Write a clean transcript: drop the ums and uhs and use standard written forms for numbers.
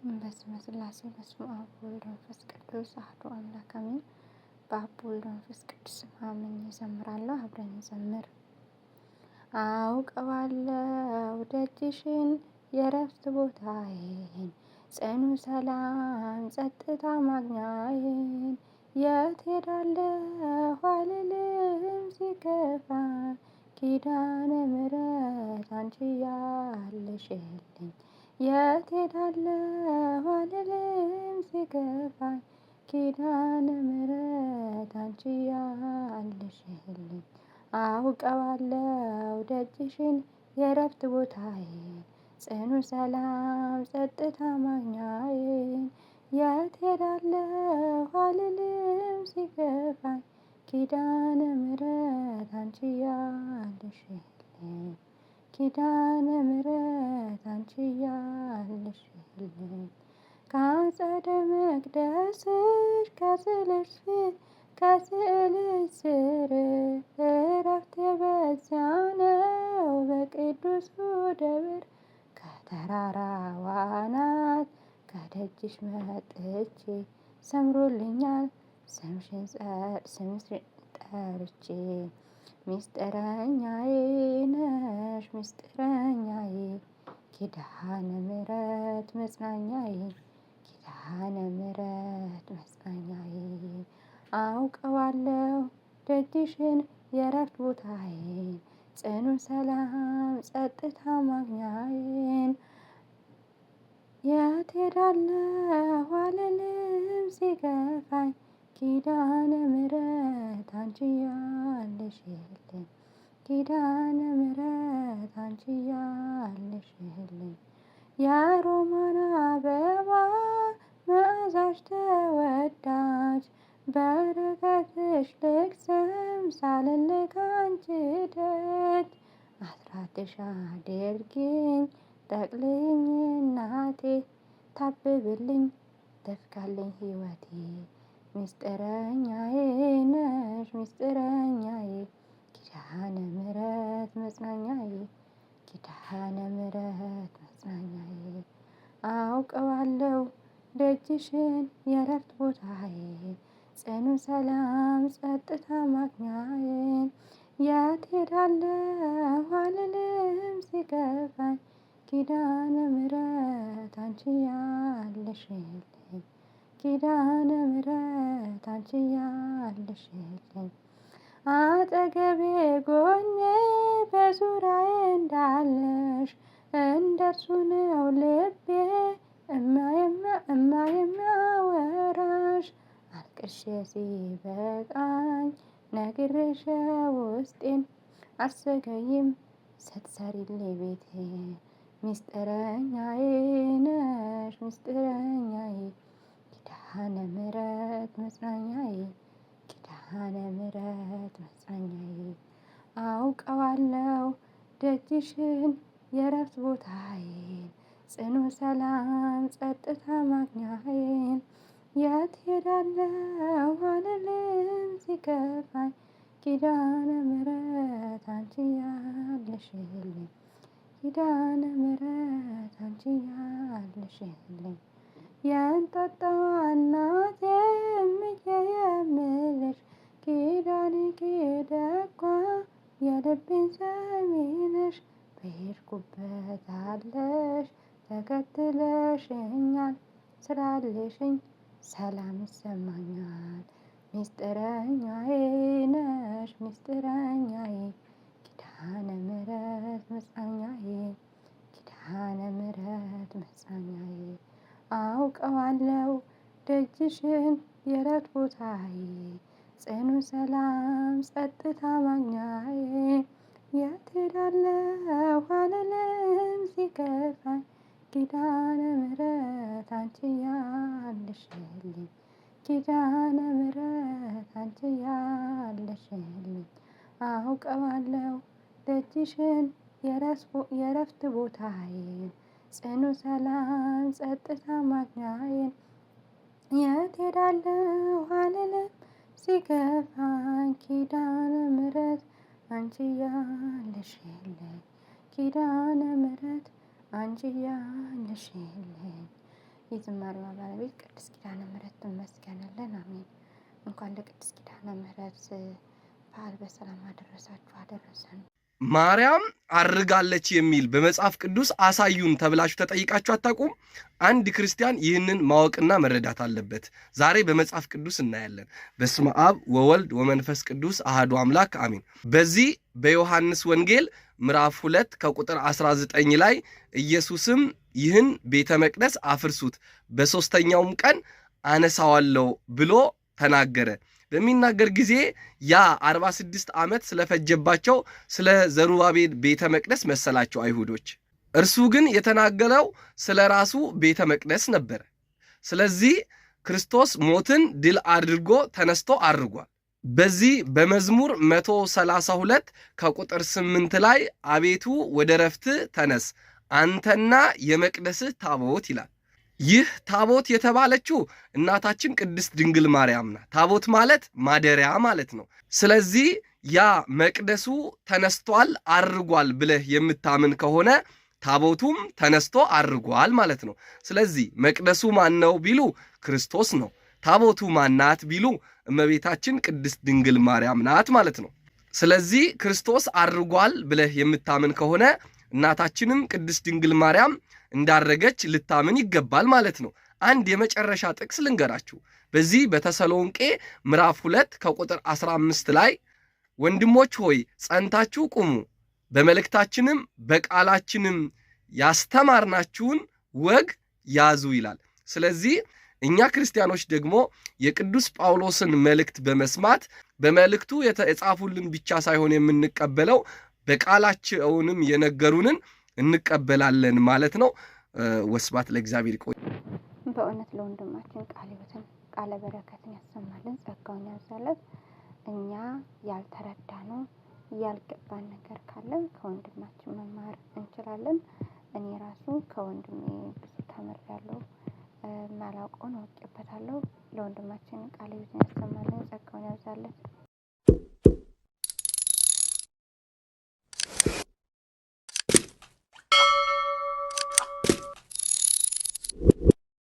በስመ ስላሴ በስመ አብ ወወልድ ወመንፈስ ቅዱስ አሐዱ አምላክ አሜን። በአብ ወወልድ ወመንፈስ ቅዱስ ስም አምኜ እዘምራለሁ። አብረን እንዘምር። አውቀዋለሁ ደጅሽን የእረፍት ቦታዬን ጽኑ ሰላም ጸጥታ ማግኛዬን የት ሄዳለሁ አልልም ሲከፋኝ ኪዳነ ምሕረት አንቺ ያለሽልኝ የት ሄዳለሁ አልልም ሲከፋኝ ኪዳነ ምሕረት አንቺ ያለሽልኝ አውቀዋለሁ ደጅሽን የእረፍት ቦታዬን ጽኑ ሰላም ጸጥታ ማግኛዬን የት ሄዳለሁ አልልም ሲከፋኝ ኪዳነ ምሕረት አንቺ ያለሽልኝ ኪዳነ ምሕረት አንቺ ያለሽልኝ ከአጸደ መቅደስሽ ከስዕልሽ ስር እረፍቴ በዚያ ነው በቅዱሱ ደብር ከተራራው አናት ከደጅሽ መጥቼ ሰምሮልኛል ስምሽን ጠርቼ ሚስጥረኛዬ ነሽ ሚስጥረኛዬ ኪዳነ ምሕረት መጽናኛዬ ኪዳነ ምሕረት መጽናኛዬ አውቀዋለሁ ደጅሽን የእረፍት ቦታዬን ጽኑ ሰላም ጸጥታ ማግኛዬን የት ሄዳለሁ አልልም ሲከፋኝ ኪዳነ ምሕረት አንቺ ያለሽልኝ ኪዳነ ምሕረት አንቺ ያለሽልኝ የሮማን አበባ መዓዛሽ ተወዳጅ በረከትሽ ልቅሰም ሳልለይ ካንቺ ደጅ አስራትሽ አድርጊኝ ጠቅልይኝ እናቴ ታብብልኝ ተፍካልኝ ሕይወቴ ሚስጥረኛዬ ነሽ ሚስጥረኛዬ ኪዳነ ምሕረት መጽናኛዬ ኪዳነ ምሕረት መጽናኛዬ አውቀዋለሁ ደጅሽን የእረፍት ቦታዬን ጽኑ ሰላም ጸጥታ ማግኛዬን የት ሄዳለሁ አልልም ሲከፋኝ ኪዳነ ምሕረት አንቺ ያለሽልኝ ኪዳነ ምሕረት አንቺ ያለሽልኝ አጠገቤ ጎኔ በዙሪያዬ እንዳለሽ እንደርሱ ነው ልቤ እማ የሚያወራሽ አልቅሼ ሲበቃኝ ነግሬሽ ውስጤን አትዘገይም ስትሰሪልኝ ቤቴን ሚስጥረኛዬ ነሽ ሚስጥረኛዬ ኪዳነ ምሕረት መጽናኛዬ ኪዳነ ምሕረት መጽናኛዬ አውቀዋለሁ ደጅሽን የእረፍት ቦታዬን ጽኑ ሰላም ጸጥታ ማግኛዬን የት ሄዳለሁ አልልም ሲከፋኝ ኪዳነ ምሕረት አንቺ ያለሽልኝ ኪዳነ ምሕረት አንቺ ያለሽልኝ የእንጦጦ እናቴ እምዬ የምልሽ ኪዳንኪ ደጓ የልቤን ሰሚ ነሽ በሄድኩበት አለሽ ተከትለሽኛል ስላለሽኝ ሰላም ይሰማኛል ሚስጥረኛዬ ነሽ ሚስጥረኛዬ ኪዳነ ምሕረት መጽናኛዬ ኪዳነ ምሕረት መጽናኛዬ አውቀዋለሁ ደጅሽን የእረፍት ቦታዬን ጽኑ ሰላም ጸጥታ ማግኛዬን የት ሄዳለሁ አልልም ሲከፋኝ ኪዳነ ምሕረት አንቺ ያለሽልኝ ኪዳነ ምሕረት አንቺ ያለሽልኝ አውቀዋለሁ ደጅሽን የእረፍት ቦታዬን ጽኑ ሰላም ጸጥታ ማግኛዬን የት ሄዳለሁ አልልም ሲከፋኝ ኪዳነ ምሕረት አንቺ ያለሽልኝ ኪዳነ ምሕረት አንቺ ያለሽልኝ የዝማሬዋ ባለቤት ቅድስት ኪዳነ ምሕረት ትመስገንልን። አሜን። እንኳን ለቅድስት ኪዳነ ምሕረት በዓል በሰላም አደረሳችሁ አደረሰን። ማርያም አርጋለች የሚል በመጽሐፍ ቅዱስ አሳዩን ተብላችሁ ተጠይቃችሁ አታውቁም? አንድ ክርስቲያን ይህንን ማወቅና መረዳት አለበት። ዛሬ በመጽሐፍ ቅዱስ እናያለን። በስመ አብ ወወልድ ወመንፈስ ቅዱስ አሐዱ አምላክ አሜን። በዚህ በዮሐንስ ወንጌል ምዕራፍ 2 ከቁጥር 19 ላይ ኢየሱስም ይህን ቤተ መቅደስ አፍርሱት በሦስተኛውም ቀን አነሳዋለሁ ብሎ ተናገረ። በሚናገር ጊዜ ያ 46 ዓመት ስለፈጀባቸው ስለ ዘሩባቤል ቤተ መቅደስ መሰላቸው አይሁዶች። እርሱ ግን የተናገረው ስለ ራሱ ቤተ መቅደስ ነበር። ስለዚህ ክርስቶስ ሞትን ድል አድርጎ ተነስቶ አድርጓል። በዚህ በመዝሙር 132 ከቁጥር 8 ላይ አቤቱ ወደ ረፍት ተነስ አንተና የመቅደስህ ታቦት ይላል። ይህ ታቦት የተባለችው እናታችን ቅድስት ድንግል ማርያም ናት። ታቦት ማለት ማደሪያ ማለት ነው። ስለዚህ ያ መቅደሱ ተነስቷል አርጓል ብለህ የምታምን ከሆነ ታቦቱም ተነስቶ አርጓል ማለት ነው። ስለዚህ መቅደሱ ማን ነው ቢሉ ክርስቶስ ነው። ታቦቱ ማናት ቢሉ እመቤታችን ቅድስት ድንግል ማርያም ናት ማለት ነው። ስለዚህ ክርስቶስ አርጓል ብለህ የምታምን ከሆነ እናታችንም ቅድስት ድንግል ማርያም እንዳረገች ልታምን ይገባል ማለት ነው። አንድ የመጨረሻ ጥቅስ ልንገራችሁ። በዚህ በተሰሎንቄ ምዕራፍ 2 ከቁጥር 15 ላይ ወንድሞች ሆይ ጸንታችሁ ቁሙ፣ በመልእክታችንም በቃላችንም ያስተማርናችሁን ወግ ያዙ ይላል። ስለዚህ እኛ ክርስቲያኖች ደግሞ የቅዱስ ጳውሎስን መልእክት በመስማት በመልእክቱ የጻፉልን ብቻ ሳይሆን የምንቀበለው በቃላቸውንም የነገሩንን እንቀበላለን ማለት ነው። ወስብሐት ለእግዚአብሔር። ይቆይ። በእውነት ለወንድማችን ቃለ በረከትን ያሰማልን፣ ጸጋውን ያብዛለት። እኛ ያልተረዳነው ያልገባን ነገር ካለ ከወንድማችን መማር እንችላለን። እኔ ራሱ ከወንድሜ ብዙ ተምሬያለሁ፣ ማላውቀውን አውቄበታለሁ። ለወንድማችን ቃለ ሕይወትን ያሰማልን፣ ጸጋውን ያብዛለት።